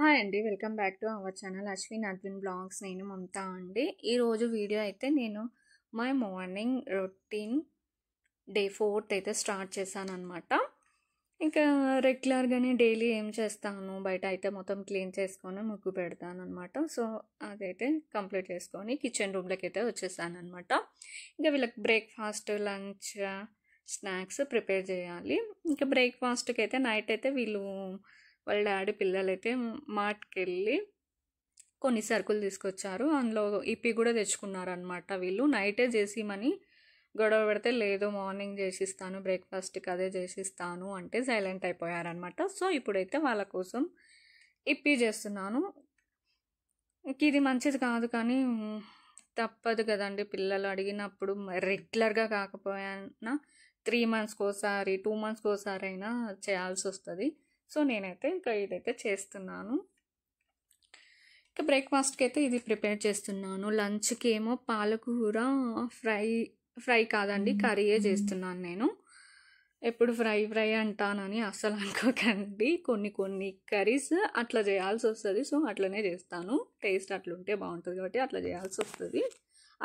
Hi అండి, welcome back to our channel Ashwin Adwin blogs. నేను మమతా అండి. ఈరోజు వీడియో అయితే నేను my morning routine day 4th అయితే స్టార్ట్ చేశాను అనమాట. ఇంకా రెగ్యులర్గానే డైలీ ఏం చేస్తాను, బయట అయితే మొత్తం క్లీన్ చేసుకొని ముగ్గు పెడతాను అనమాట. సో అదైతే కంప్లీట్ చేసుకొని కిచెన్ రూమ్లోకి అయితే వచ్చేసాను అనమాట. ఇంకా వీళ్ళకి బ్రేక్ఫాస్ట్, లంచ్, స్నాక్స్ ప్రిపేర్ చేయాలి. ఇంకా బ్రేక్ఫాస్ట్కి అయితే నైట్ అయితే వాళ్ళ డాడీ పిల్లలైతే మార్ట్కి వెళ్ళి కొన్ని సరుకులు తీసుకొచ్చారు. అందులో ఇప్పి కూడా తెచ్చుకున్నారనమాట. వీళ్ళు నైటే చేసిమని గొడవ పెడితే లేదు మార్నింగ్ చేసిస్తాను, బ్రేక్ఫాస్ట్కి అదే చేసిస్తాను అంటే సైలెంట్ అయిపోయారనమాట. సో ఇప్పుడైతే వాళ్ళ కోసం ఇప్పి చేస్తున్నాను. ఇది మంచిది కాదు కానీ తప్పదు కదండి, పిల్లలు అడిగినప్పుడు రెగ్యులర్గా కాకపోయినా 3 monthsకి ఒకసారి 2 monthsకి ఒకసారి అయినా చేయాల్సి వస్తుంది. సో నేనైతే ఇంకా ఇదైతే చేస్తున్నాను. ఇంకా బ్రేక్ఫాస్ట్కి అయితే ఇది ప్రిపేర్ చేస్తున్నాను. లంచ్కి ఏమో పాలకూర ఫ్రై కాదండి, కర్రీయే చేస్తున్నాను నేను. ఎప్పుడు ఫ్రై అంటానని అస్సలు అనుకోకండి, కొన్ని కర్రీస్ అట్లా చేయాల్సి వస్తుంది. సో అట్లనే చేస్తాను, టేస్ట్ అట్లుంటే బాగుంటుంది కాబట్టి అట్లా చేయాల్సి వస్తుంది,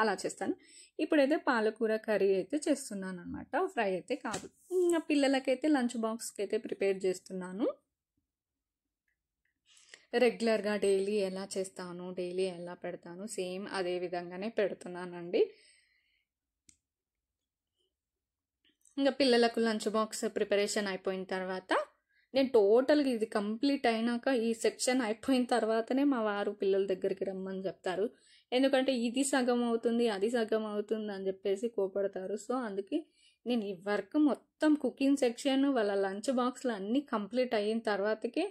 అలా చేస్తాను. ఇప్పుడైతే పాలకూర కర్రీ అయితే చేస్తున్నాను అనమాట, ఫ్రై అయితే కాదు. ఇంకా పిల్లలకైతే లంచ్ బాక్స్కి అయితే ప్రిపేర్ చేస్తున్నాను. రెగ్యులర్గా డైలీ ఎలా చేస్తాను, డైలీ ఎలా పెడతాను, సేమ్ అదే విధంగానే పెడుతున్నానండి. ఇంకా పిల్లలకు లంచ్ బాక్స్ ప్రిపరేషన్ అయిపోయిన తర్వాత నేను టోటల్గా ఇది కంప్లీట్ అయినాక, ఈ సెక్షన్ అయిపోయిన తర్వాతనే మా వారు పిల్లల దగ్గరికి రమ్మని చెప్తారు. ఎందుకంటే ఇది సగం అవుతుంది, అది సగం అవుతుంది అని చెప్పేసి కోపడతారు. సో అందుకే నేను ఈ వర్క్ మొత్తం కుకింగ్ సెక్షన్, వాళ్ళ లంచ్ బాక్స్లు అన్నీ కంప్లీట్ అయిన తర్వాతకే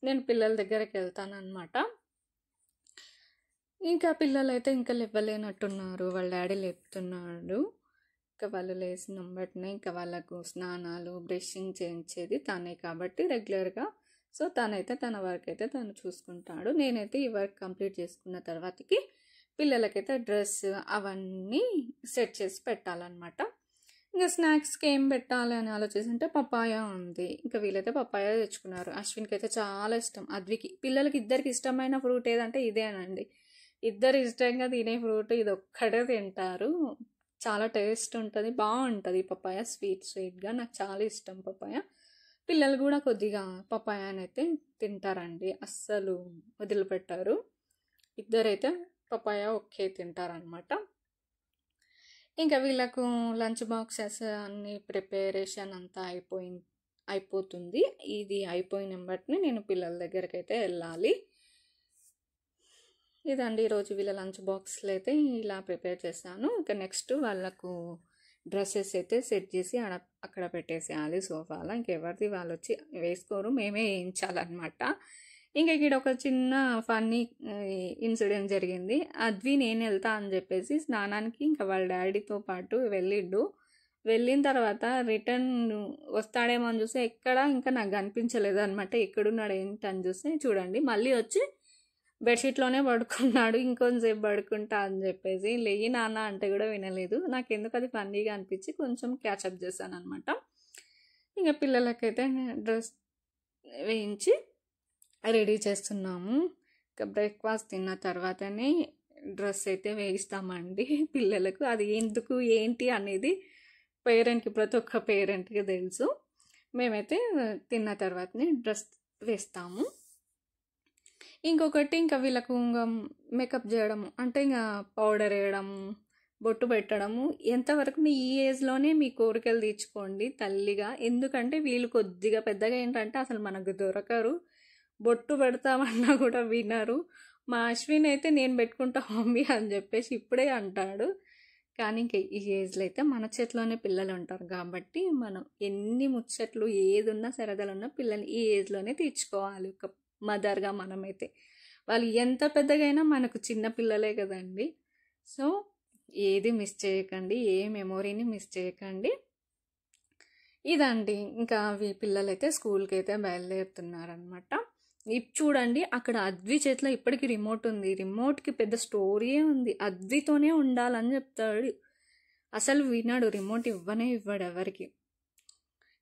నేను పిల్లల దగ్గరికి వెళ్తాను అనమాట. ఇంకా పిల్లలు అయితే ఇంకా లేవలేనట్టున్నారు, వాళ్ళ డాడీ లేపుతున్నాడు. ఇంకా వాళ్ళు లేచిన వెంటనే ఇంకా వాళ్ళకు స్నానాలు, బ్రషింగ్ చేయించేది తనే కాబట్టి రెగ్యులర్గా. సో తనైతే తన వర్క్ అయితే తను చూసుకుంటాడు. నేనైతే ఈ వర్క్ కంప్లీట్ చేసుకున్న తర్వాతకి పిల్లలకైతే డ్రెస్ అవన్నీ సెట్ చేసి పెట్టాలన్నమాట. ఇంకా స్నాక్స్కి ఏం పెట్టాలి అని ఆలోచిస్తుంటే పపాయ ఉంది. ఇంకా వీళ్ళైతే పపాయ తెచ్చుకున్నారు. అశ్విన్కి అయితే చాలా ఇష్టం, అద్వికి. పిల్లలకి ఇద్దరికి ఇష్టమైన ఫ్రూట్ ఏదంటే ఇదేనండి. ఇద్దరు ఇష్టంగా తినే ఫ్రూట్ ఇది ఒక్కటే తింటారు. చాలా టేస్ట్ ఉంటుంది, బాగుంటుంది పపాయ, స్వీట్గా. నాకు చాలా ఇష్టం పపాయ. పిల్లలు కూడా కొద్దిగా పపాయనైతే తింటారండి, అస్సలు వదిలిపెట్టారు. ఇద్దరైతే పపాయ ఒకే తింటారనమాట. ఇంకా వీళ్ళకు లంచ్ బాక్సెస్ అన్ని ప్రిపరేషన్ అంతా అయిపోతుంది. ఇది అయిపోయిన బట్టి నేను పిల్లల దగ్గరికి అయితే వెళ్ళాలి. ఇదండి ఈరోజు వీళ్ళ లంచ్ బాక్స్లు అయితే ఇలా ప్రిపేర్ చేశాను. ఇంకా నెక్స్ట్ వాళ్ళకు డ్రెస్సెస్ అయితే సెట్ చేసి అక్కడ పెట్టేసేయాలి సోఫాలో. ఇంకెవరిది వాళ్ళు వచ్చి వేసుకోరు, మేమే వేయించాలన్నమాట. ఇంకా ఇక్కడ ఒక చిన్న ఫన్నీ ఇన్సిడెంట్ జరిగింది. అద్వి నేను వెళ్తా అని చెప్పేసి స్నానానికి ఇంకా వాళ్ళ డాడీతో పాటు వెళ్ళిన తర్వాత రిటర్న్ వస్తాడేమో అని చూస్తే ఎక్కడ ఇంకా నాకు కనిపించలేదు అనమాట. ఎక్కడున్నాడు ఏంటని చూస్తే చూడండి మళ్ళీ వచ్చి బెడ్షీట్లోనే పడుకున్నాడు. ఇంకొంచెంసేపు పడుకుంటా అని చెప్పేసి లేయి నాన్న అంటే కూడా వినలేదు. నాకు ఎందుకు అది ఫన్నీగా అనిపించి కొంచెం క్యాచప్ చేశాను అనమాట. ఇంకా పిల్లలకైతే డ్రెస్ వేయించి రెడీ చేస్తున్నాము. ఇంకా బ్రేక్ఫాస్ట్ తిన్న తర్వాతనే డ్రెస్ అయితే వేయిస్తామండి పిల్లలకు. అది ఎందుకు ఏంటి అనేది ప్రతి ఒక్క పేరెంట్కి తెలుసు. మేమైతే తిన్న తర్వాతనే డ్రెస్ వేస్తాము. ఇంకొకటి ఇంకా వీళ్ళకు ఇంకా మేకప్ చేయడము అంటే ఇంకా పౌడర్ వేయడము, బొట్టు పెట్టడము. ఎంతవరకు ఈ ఏజ్లోనే మీ కోరికలు తీర్చుకోండి తల్లిగా. ఎందుకంటే వీళ్ళు కొద్దిగా పెద్దగా ఏంటంటే అసలు మనకు దొరకరు, బొట్టు పెడతామన్నా కూడా వినరు. మా అశ్విన్ అయితే నేను పెట్టుకుంటా మమ్మీ అని చెప్పేసి ఇప్పుడే అంటాడు. కానీ ఇంక ఈ ఏజ్లో అయితే మన చేతిలోనే పిల్లలు ఉంటారు కాబట్టి మనం ఎన్ని ముచ్చట్లు ఏది ఉన్నా సరదాలు ఉన్నా పిల్లల్ని ఈ ఏజ్లోనే తీర్చుకోవాలి. ఒక మదర్గా మనమైతే వాళ్ళు ఎంత పెద్దగా అయినా మనకు చిన్న పిల్లలే కదండి. సో ఏది మిస్ చేయకండి, ఏ మెమొరీని మిస్ చేయకండి. ఇదండి ఇంకా పిల్లలైతే స్కూల్కి అయితే బయలుదేరుతున్నారనమాట. చూడండి అక్కడ అద్వి చేతిలో ఇప్పటికీ రిమోట్ ఉంది. రిమోట్కి పెద్ద స్టోరీయే ఉంది, అద్వితోనే ఉండాలని చెప్తాడు. అసలు వినాడు, రిమోట్ ఇవ్వడు ఎవరికి.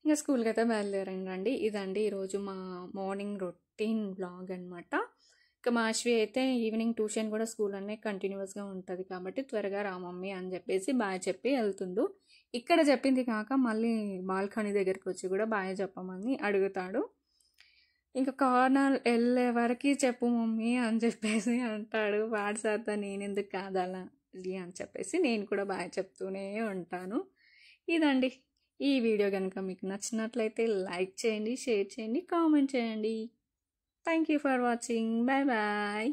ఇంకా స్కూల్కి అయితే బయలుదేరండి. ఇదండి ఈరోజు మా మార్నింగ్ రొటీన్ రొటీన్ బ్లాగ్ అనమాట. ఇక మా అశ్వి అయితే ఈవినింగ్ ట్యూషన్ కూడా స్కూల్ అనే కంటిన్యూస్గా ఉంటుంది కాబట్టి త్వరగా రా మమ్మీ అని చెప్పేసి బాయ్ చెప్పి వెళ్తుండు. ఇక్కడ చెప్పింది కాక మళ్ళీ బాల్కనీ దగ్గరికి వచ్చి కూడా బాయ్ చెప్పమని అడుగుతాడు. ఇంకా కార్నర్ వెళ్ళే వరకు చెప్పు మమ్మీ అని చెప్పేసి అంటాడు. వాడి సార్త నేను ఎందుకు కాదాలా అని చెప్పేసి నేను కూడా బాయ్ చెప్తూనే ఉంటాను. ఇదండి ఈ వీడియో కనుక మీకు నచ్చినట్లయితే లైక్ చేయండి, షేర్ చేయండి, కామెంట్ చేయండి. Thank you for watching. Bye bye.